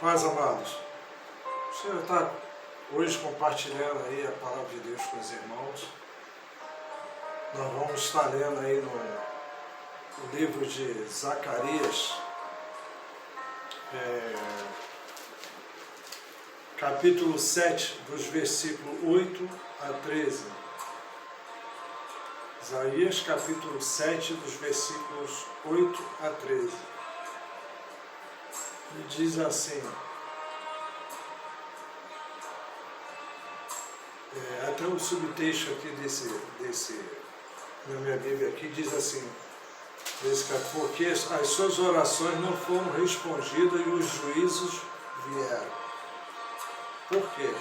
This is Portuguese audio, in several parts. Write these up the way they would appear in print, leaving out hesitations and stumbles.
Paz, amados. O Senhor está hoje compartilhando aí a palavra de Deus com os irmãos. Nós vamos estar lendo aí no livro de Zacarias, capítulo 7, dos versículos 8 a 13. Isaías, capítulo 7, dos versículos 8 a 13. E diz assim, até o subtexto aqui na minha Bíblia aqui diz assim, porque as suas orações não foram respondidas e os juízos vieram. Por quê?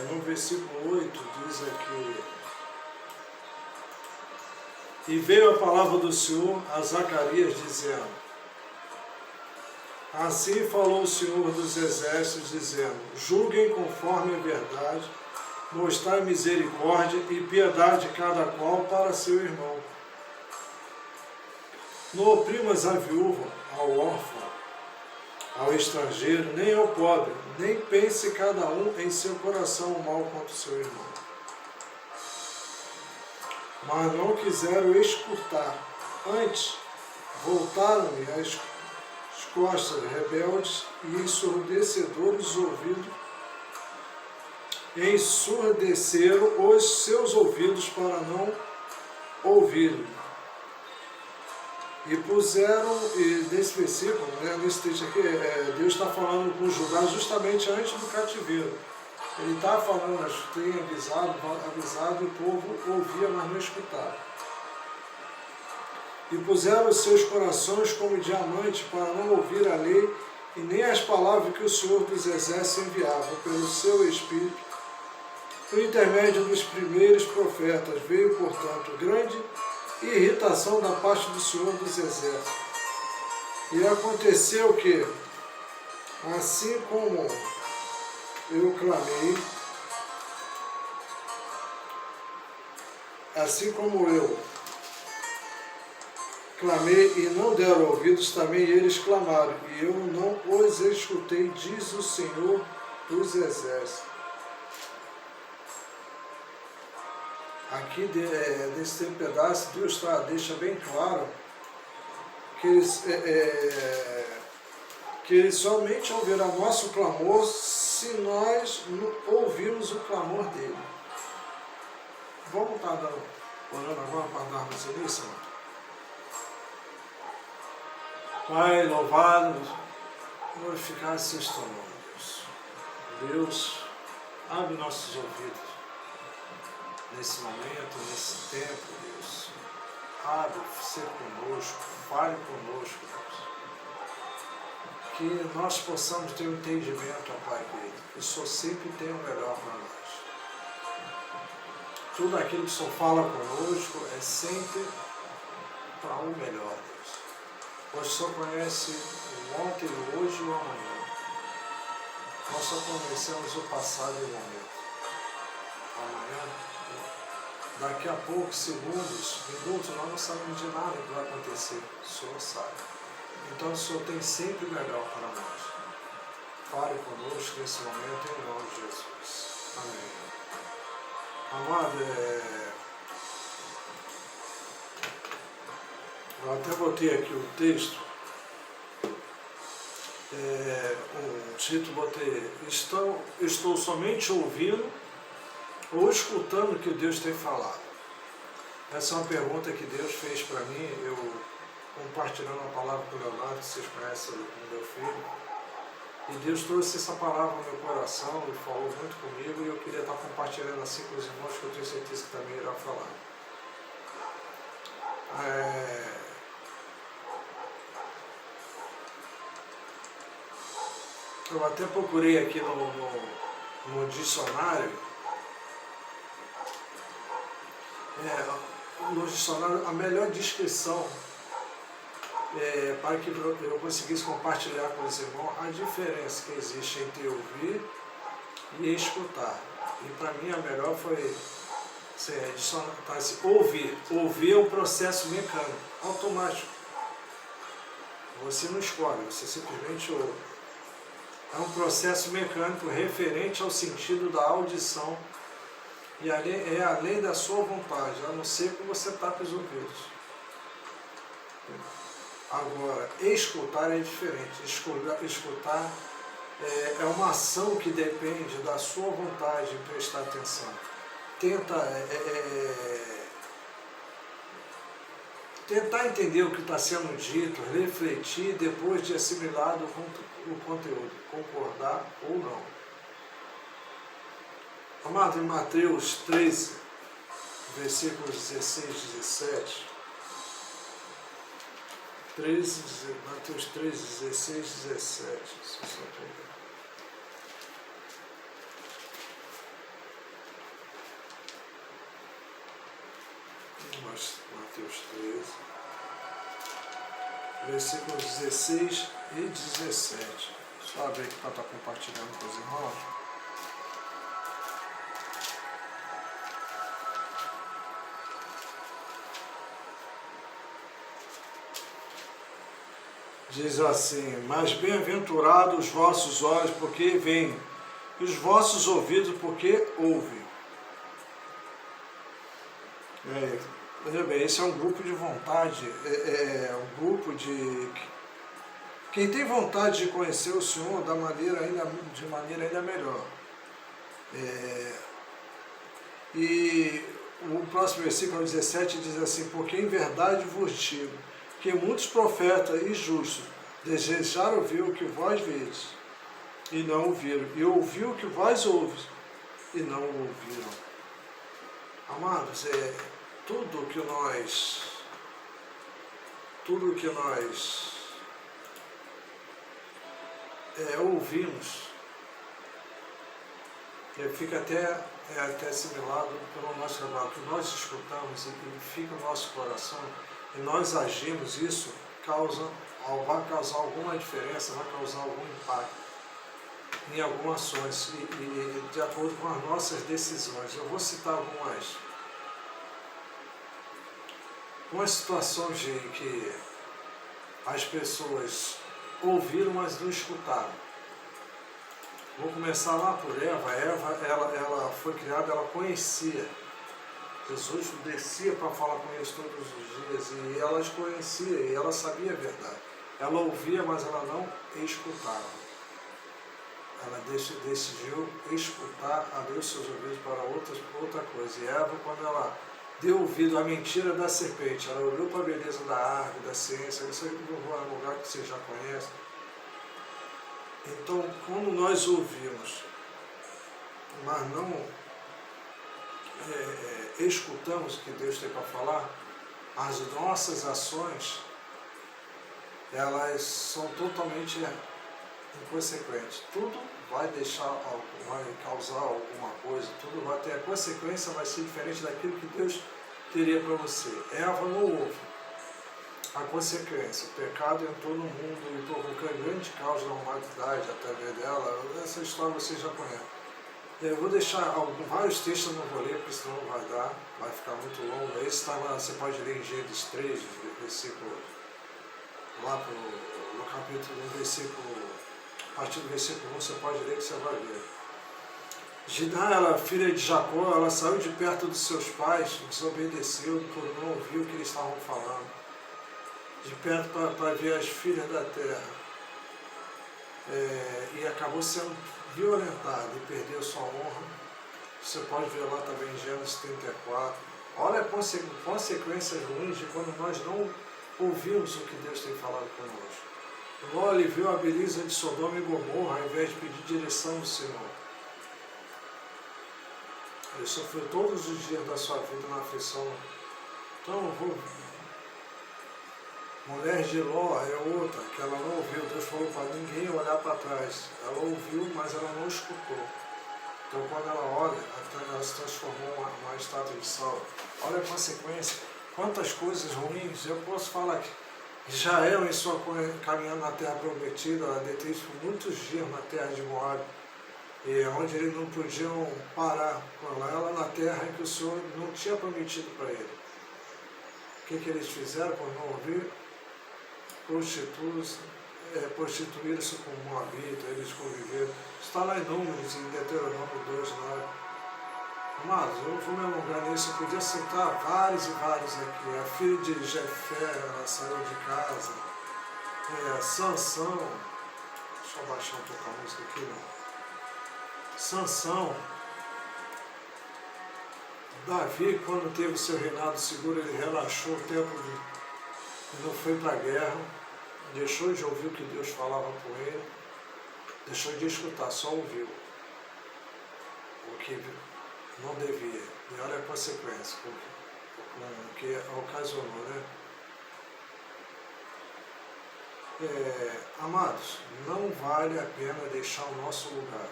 No versículo 8 diz aqui, e veio a palavra do Senhor a Zacarias dizendo, assim falou o Senhor dos Exércitos, dizendo, julguem conforme a verdade, mostrai misericórdia e piedade cada qual para seu irmão. Não oprimas a viúva, ao órfão, ao estrangeiro, nem ao pobre, nem pense cada um em seu coração o mal contra o seu irmão. Mas não quiseram escutar, antes voltaram-me as costas rebeldes e ensurdecedores ouvidos, ensurdeceram os seus ouvidos para não ouvirem. E puseram, e nesse versículo, nesse texto aqui, Deus está falando com Judá justamente antes do cativeiro. Ele está falando, tem avisado, e o povo ouvia, mas não escutava. E puseram os seus corações como diamante para não ouvir a lei e nem as palavras que o Senhor dos Exércitos enviava pelo seu Espírito. Por intermédio dos primeiros profetas veio, portanto, grande irritação da parte do Senhor dos Exércitos. E aconteceu que, assim como eu clamei, e não deram ouvidos, também eles clamaram, e eu não os escutei, diz o Senhor dos Exércitos. Aqui, nesse pedaço, Deus deixa bem claro que eles somente ouvirão nosso clamor se nós ouvirmos o clamor dele. Vamos estar orando agora para darmos início, irmão? Pai, louvado, glorificado seja teu nome, Deus. Deus, abre nossos ouvidos nesse momento, nesse tempo, Deus. Abre, seja conosco, fale conosco, Deus. Que nós possamos ter um entendimento, ó Pai querido, que o Senhor sempre tem o melhor para nós. Tudo aquilo que o Senhor fala conosco é sempre para o melhor, Deus. Pois o Senhor conhece o ontem, o hoje e o amanhã. Nós só conhecemos o passado e o momento. Amanhã, daqui a poucos segundos, minutos, nós não sabemos de nada que vai acontecer. O Senhor sabe. Então o Senhor tem sempre o melhor para nós. Fale conosco nesse momento, em nome de Jesus. Amém. Amado, eu até botei aqui o texto, o título botei, estou somente ouvindo ou escutando o que Deus tem falado? Essa é uma pergunta que Deus fez para mim, eu compartilhando a palavra com o Leonardo, que vocês conhecem o meu filho, e Deus trouxe essa palavra no meu coração, ele falou muito comigo, e eu queria estar compartilhando assim com os irmãos, que eu tenho certeza que também irá falar. Eu até procurei aqui no dicionário, a melhor descrição para que eu conseguisse compartilhar com os irmãos a diferença que existe entre ouvir e escutar. E para mim a melhor foi ouvir. Ouvir é um processo mecânico, automático. Você não escolhe, você simplesmente ouve. É um processo mecânico referente ao sentido da audição e é além da sua vontade, a não ser que você tape os ouvidos. Agora, escutar é diferente. Escutar é uma ação que depende da sua vontade de prestar atenção. Tentar entender o que está sendo dito, refletir depois de assimilado o conteúdo, concordar ou não. Amado, em Mateus 13, versículos 16 e 17, Mateus 13, 16 e 17, se você pegar. Mateus 13, versículos 16 e 17. Só abrir aqui para estar compartilhando com os irmãos. Diz assim: mas bem-aventurados os vossos olhos, porque veem, e os vossos ouvidos, porque ouvem. Veja bem, esse é um grupo de vontade, é um grupo de... Quem tem vontade de conhecer o Senhor de maneira ainda melhor. E o próximo versículo 17 diz assim: porque em verdade vos digo, que muitos profetas e justos desejaram ouvir o que vós vedes, e não ouviram, e ouviram o que vós ouves, e não ouviram. Amados, tudo que nós ouvimos, fica até assimilado pelo nosso trabalho, que nós escutamos e fica no nosso coração, e nós agimos, isso vai causar alguma diferença, vai causar algum impacto em algumas ações, e de acordo com as nossas decisões. Eu vou citar algumas situações de que as pessoas ouviram, mas não escutaram. Vou começar lá por Eva. Ela foi criada, ela conhecia. Jesus descia para falar com eles todos os dias, e elas conheciam, e ela sabia a verdade. Ela ouvia, mas ela não escutava. Ela decidiu escutar, abrir os seus ouvidos para outra coisa. E Eva, quando ela deu ouvido à mentira da serpente, ela olhou para a beleza da árvore, da ciência, isso aí é um lugar que você já conhece. Então, quando nós ouvimos, mas não escutamos o que Deus tem para falar, as nossas ações, elas são totalmente inconsequentes. Tudo vai causar alguma coisa, tudo vai ter, a consequência vai ser diferente daquilo que Deus teria para você. Eva não ouve. A consequência, o pecado entrou no mundo e provocou grande causa da humanidade através dela. Essa história você já conhece. Eu vou deixar vários textos, eu não vou ler, porque senão não vai dar, vai ficar muito longo. Esse está lá, você pode ler em Gênesis 3, versículo, lá no capítulo 1, versículo, a partir do versículo 1, você pode ler que você vai ver. Giná, ela filha de Jacó, ela saiu de perto dos seus pais, desobedeceu, por não ouvir o que eles estavam falando. De perto para ver as filhas da terra. E acabou sendo violentada e perdeu sua honra. Você pode ver lá também em Gênesis 34. Olha as consequências ruins de quando nós não ouvimos o que Deus tem falado conosco. Ló viu a beleza de Sodoma e Gomorra ao invés de pedir direção do Senhor. Ele sofreu todos os dias da sua vida na aflição. Então, mulher de Ló é outra, que ela não ouviu. Deus falou para ninguém olhar para trás. Ela ouviu, mas ela não escutou. Então, quando ela olha, ela se transformou uma estátua de sal. Olha a consequência. Quantas coisas ruins. Eu posso falar que Israel, em sua caminhando na terra prometida, ela deteve por muitos dias na terra de Moab, e onde eles não podiam parar com ela na terra em que o Senhor não tinha prometido para ele. O que eles fizeram por não ouvir? Prostitutos, prostituíram-se com Moabita, eles conviveram. Está lá em Números, em Deuteronômio 2:9. Amados, eu vou me alongar nisso, eu podia citar vários e vários aqui. A filha de Jefé, ela saiu de casa. Sansão, deixa eu baixar um pouco a música aqui, não. Sansão, Davi, quando teve o seu reinado seguro, ele relaxou o tempo e não foi para a guerra, deixou de ouvir o que Deus falava com ele, deixou de escutar, só ouviu o que não devia. E olha a consequência, o que ocasionou, né? Amados, não vale a pena deixar o nosso lugar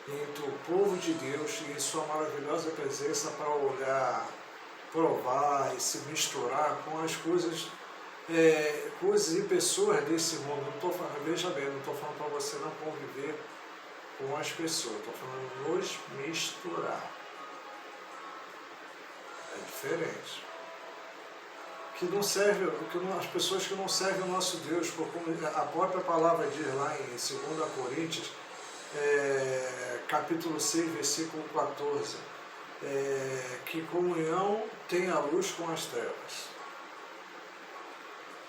entre o povo de Deus e sua maravilhosa presença para olhar, provar e se misturar com as coisas e pessoas desse mundo. Veja bem, não estou falando para você não conviver com as pessoas, estou falando nos misturar. É diferente. Que não serve, as pessoas que não servem o nosso Deus, como a própria palavra diz lá em 2 Coríntios, capítulo 6, versículo 14, que comunhão tem a luz com as trevas.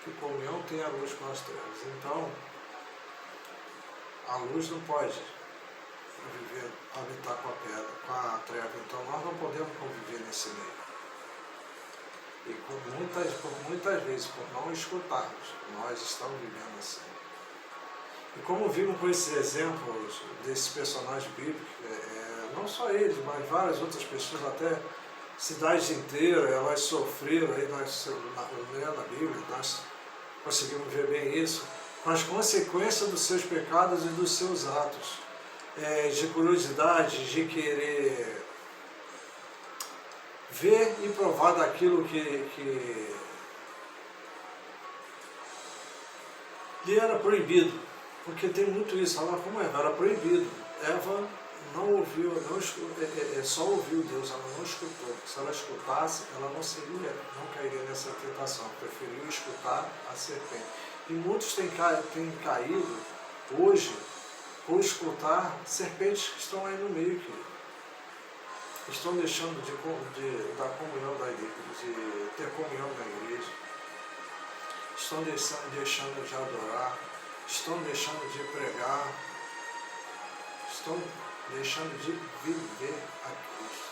Que comunhão tem a luz com as trevas. Então, a luz não pode habitar com a pedra, com a treva. Então, nós não podemos conviver nesse meio. E por muitas vezes, por não escutarmos, nós estamos vivendo assim. E como vimos com esses exemplos desses personagens bíblicos, não só eles, mas várias outras pessoas, até cidades inteiras, elas sofreram, aí na Bíblia, nós conseguimos ver bem isso, com as consequências dos seus pecados e dos seus atos, de curiosidade, de querer ver e provar daquilo que lhe era proibido, porque tem muito isso, ela como Eva, era proibido. Eva não ouviu, só ouviu Deus, ela não escutou. Se ela escutasse, ela não cairia nessa tentação, preferiu escutar a serpente. E muitos têm caído hoje por escutar serpentes que estão aí no meio, querido. Estão deixando da comunhão da igreja, de ter comunhão na igreja, estão deixando de adorar, estão deixando de pregar, estão deixando de viver a Cristo,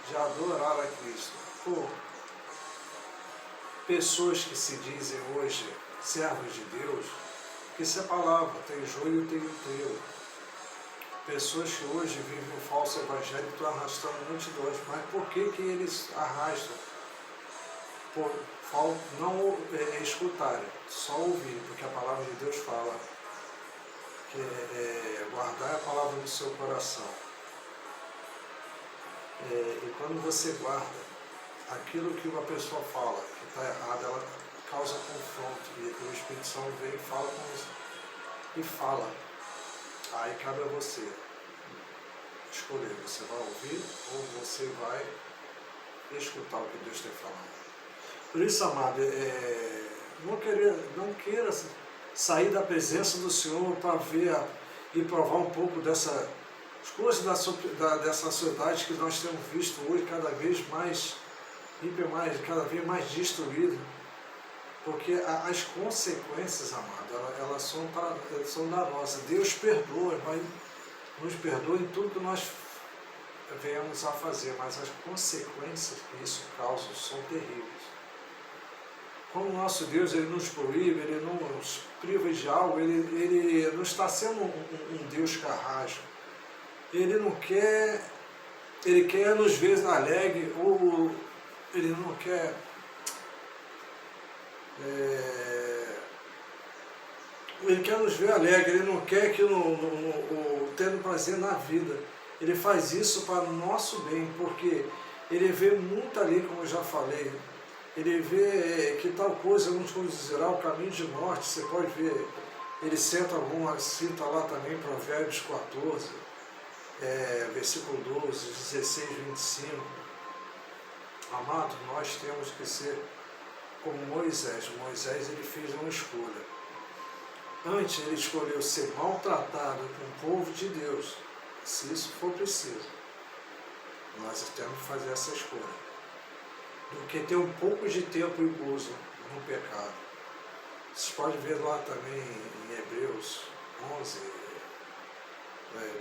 de adorar a Cristo. Por pessoas que se dizem hoje servos de Deus, que isso é palavra, tem joio e tem trigo. Pessoas que hoje vivem um falso evangelho, estão arrastando multidões. Mas por que eles arrastam? Por não escutarem, só ouvir, porque a palavra de Deus fala que guardar a palavra no seu coração. E quando você guarda aquilo que uma pessoa fala que está errado, ela causa confronto. E o Espírito Santo vem e fala com isso. E fala. Aí cabe a você escolher, você vai ouvir ou você vai escutar o que Deus tem falado. Por isso, amado, não queira sair da presença do Senhor para ver e provar um pouco dessas coisas dessa sociedade que nós temos visto hoje cada vez mais cada vez mais destruída. Porque as consequências, amado, elas são danosas. Deus perdoa, mas nos perdoa em tudo que nós venhamos a fazer, mas as consequências que isso causa são terríveis. Como o nosso Deus, Ele nos proíbe, Ele nos priva de algo, Ele não está sendo um Deus carrasco. Ele não quer, Ele quer nos ver alegre, ou Ele não quer Ele quer nos ver alegre, Ele não quer que tendo prazer na vida. Ele faz isso para o nosso bem, porque Ele vê muito ali, como eu já falei, Ele vê que tal coisa, alguns dizerá o caminho de morte, você pode ver, Ele cita lá também Provérbios 14, versículo 12, 16, 25. Amado, nós temos que ser como Moisés. Moisés, ele fez uma escolha. Antes ele escolheu ser maltratado com o povo de Deus, se isso for preciso. Nós temos que fazer essa escolha. Do que ter um pouco de tempo e gozo no pecado. Vocês podem ver lá também em Hebreus 11,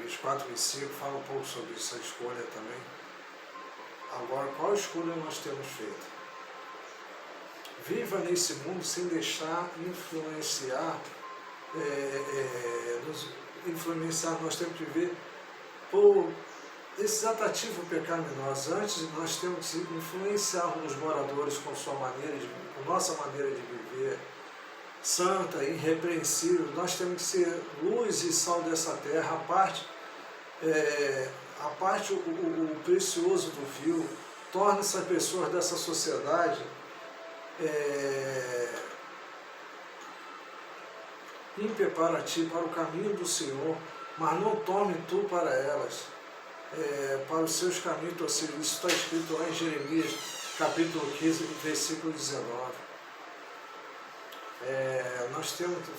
24 e 25, fala um pouco sobre essa escolha também. Agora, qual escolha nós temos feito? Viva nesse mundo sem deixar influenciar, nós temos que viver por esses atrativos pecaminosos. Antes nós temos que influenciar os moradores com nossa maneira de viver, santa, irrepreensível. Nós temos que ser luz e sal dessa terra, o precioso do fio, torna essas pessoas dessa sociedade ímpia para ti, para o caminho do Senhor, mas não tome tu para elas, para os seus caminhos torcidos. Isso está escrito lá em Jeremias, capítulo 15, versículo 19. Nós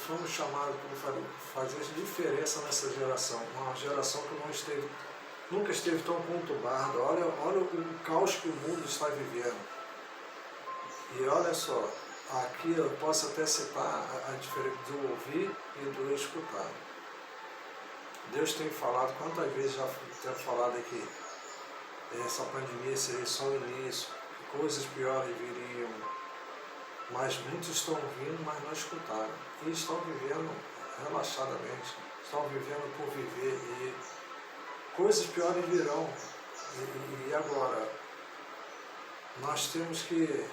fomos chamados, como eu falei, fazer diferença nessa geração, uma geração que nunca esteve tão conturbada. Olha o caos que o mundo está vivendo. E olha só, aqui eu posso até citar a diferença do ouvir e do escutar. Deus tem falado, quantas vezes já tem falado aqui, essa pandemia seria só o início, que coisas piores viriam, mas muitos estão ouvindo, mas não escutaram, e estão vivendo relaxadamente, estão vivendo por viver, e coisas piores virão. E agora, nós temos que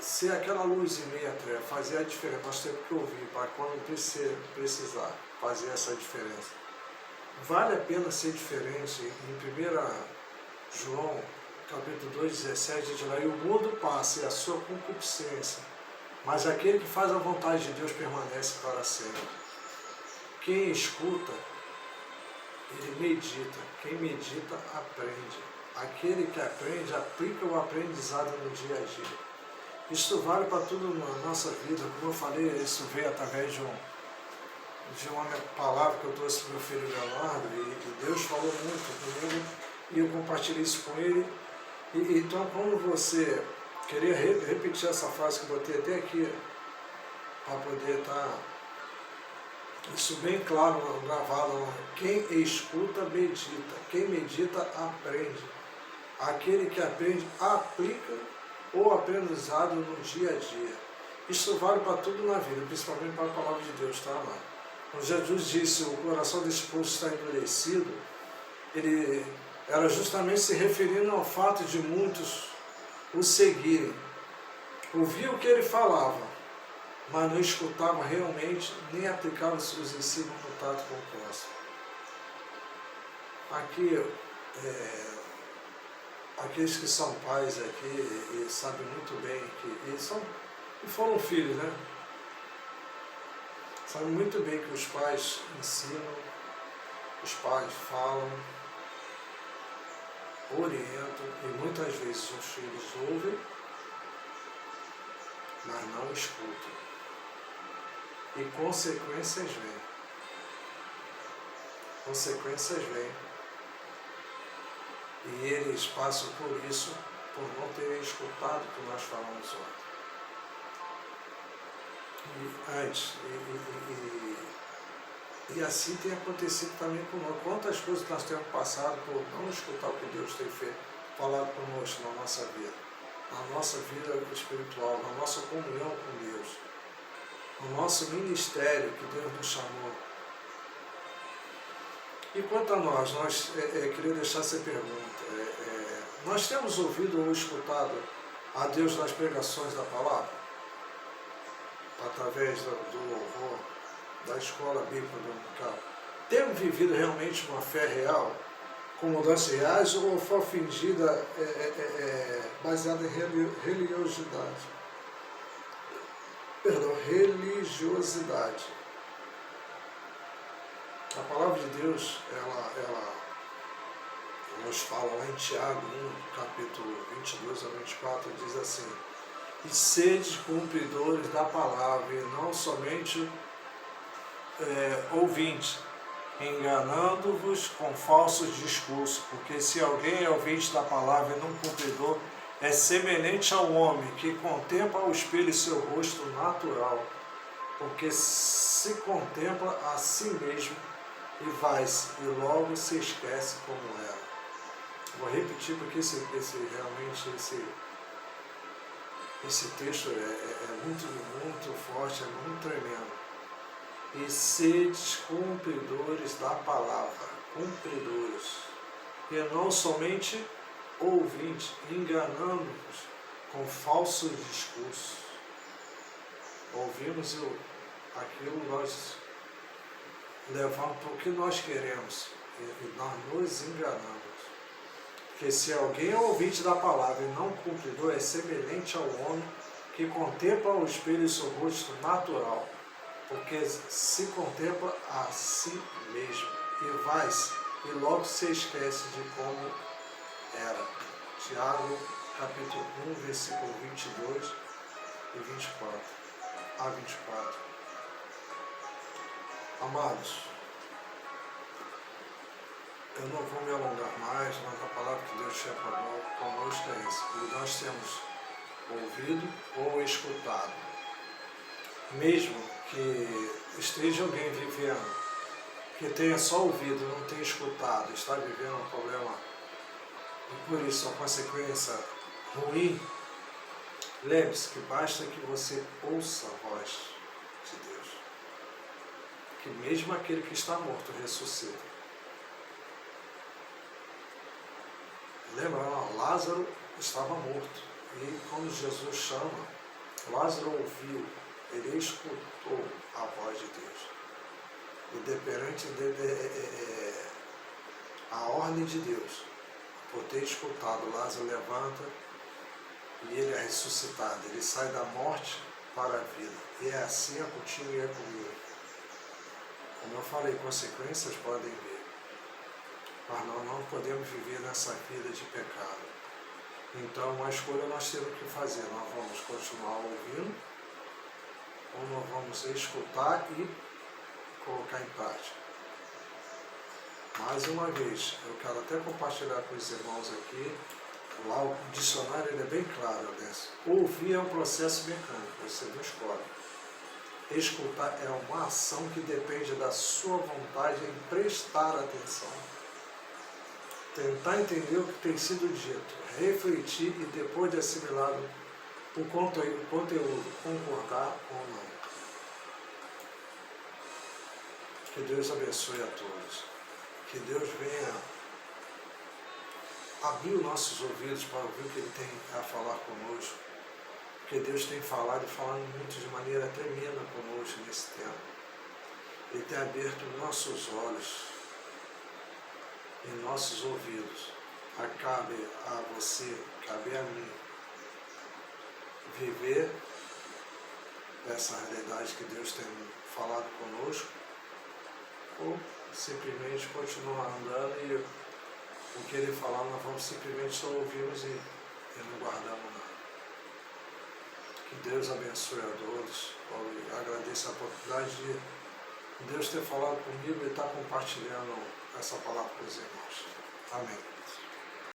ser aquela luz em meio à treva, fazer a diferença. Nós temos que ouvir para quando precisar fazer essa diferença. Vale a pena ser diferente. Em 1 João, capítulo 2,17, diz lá: e o mundo passa e a sua concupiscência, mas aquele que faz a vontade de Deus permanece para sempre. Quem escuta, ele medita. Quem medita, aprende. Aquele que aprende, aplica o aprendizado no dia a dia. Isso vale para tudo na nossa vida. Como eu falei, isso veio através de uma palavra que eu trouxe para o meu filho Leonardo, e Deus falou muito comigo, e eu compartilhei isso com ele. Então, quando você queria repetir essa frase que eu botei até aqui, para poder estar isso bem claro, gravado, quem escuta, medita. Quem medita, aprende. Aquele que aprende, aplica o aprendizado no dia a dia. Isso vale para tudo na vida, principalmente para a palavra de Deus, tá, amado? Quando Jesus disse: o coração desse povo está endurecido, ele era justamente se referindo ao fato de muitos o seguirem. Ouviam o que ele falava, mas não escutavam realmente, nem aplicavam os seus ensinos no contato com o próximo. Aqui, aqueles que são pais aqui e sabem muito bem que foram filhos, né? Sabem muito bem que os pais ensinam, os pais falam, orientam, e muitas vezes os filhos ouvem, mas não escutam. E consequências vêm. Consequências vêm. E eles passam por isso, por não terem escutado o que nós falamos ontem. E assim tem acontecido também conosco. Quantas coisas nós temos passado por não escutar o que Deus tem falado conosco na nossa vida. Na nossa vida espiritual, na nossa comunhão com Deus. No nosso ministério que Deus nos chamou. E quanto a nós queria deixar essa pergunta. Nós temos ouvido ou escutado a Deus nas pregações da palavra? Através do louvor, da escola bíblica dominical. Temos vivido realmente uma fé real, com mudanças reais, ou foi fingida, baseada em religiosidade? Religiosidade. A palavra de Deus, ela nos fala lá em Tiago 1, capítulo 22 a 24, diz assim: E sede cumpridores da palavra, e não somente ouvintes, enganando-vos com falsos discursos, porque se alguém é ouvinte da palavra e não cumpridor, é semelhante ao homem que contempla ao espelho seu rosto natural, porque se contempla a si mesmo e vai-se, e logo se esquece como era. Vou repetir porque realmente esse texto é muito forte, é muito tremendo. E sedes cumpridores da palavra, cumpridores, e não somente ouvintes, enganando-vos com falsos discursos. Ouvimos aquilo, nós levamos para o que nós queremos, e nós nos enganamos. Porque se alguém é ouvinte da palavra e não cumpridor, é semelhante ao homem que contempla ao espelho seu rosto natural, porque se contempla a si mesmo e vai-se, e logo se esquece de como era. Tiago, capítulo 1, versículo 22 e 24 a 24. Amados, eu não vou me alongar mais, mas a palavra que Deus tinha conosco é essa. E nós temos ouvido ou escutado. Mesmo que esteja alguém vivendo, que tenha só ouvido, não tenha escutado, está vivendo um problema, e por isso a consequência ruim, lembre-se que basta que você ouça a voz de Deus. Que mesmo aquele que está morto ressuscita. Lembra, Lázaro estava morto. E quando Jesus chama, Lázaro ouviu, ele escutou a voz de Deus. E perante a ordem de Deus, por ter escutado, Lázaro levanta e ele é ressuscitado. Ele sai da morte para a vida. E é assim contigo e é comigo. Como eu falei, consequências podem vir. Mas nós não podemos viver nessa vida de pecado. Então, uma escolha nós temos que fazer. Nós vamos continuar ouvindo, ou nós vamos escutar e colocar em prática. Mais uma vez, eu quero até compartilhar com os irmãos aqui, lá o dicionário ele é bem claro nessa. Ouvir é um processo mecânico, você não escolhe. Escutar é uma ação que depende da sua vontade em prestar atenção. Tentar entender o que tem sido dito, refletir e depois de assimilado o conteúdo, concordar ou não. Que Deus abençoe a todos. Que Deus venha abrir os nossos ouvidos para ouvir o que Ele tem a falar conosco. Porque Deus tem falado e falando muito de maneira tremenda conosco nesse tempo. Ele tem aberto nossos olhos e nossos ouvidos. Cabe a você, cabe a mim, viver essa realidade que Deus tem falado conosco, ou simplesmente continuar andando e o que Ele falar nós vamos simplesmente só ouvirmos e não guardamos nada. Que Deus abençoe a todos. Eu agradeço a oportunidade de Deus ter falado comigo e estar compartilhando essa palavra com os irmãos. Amém.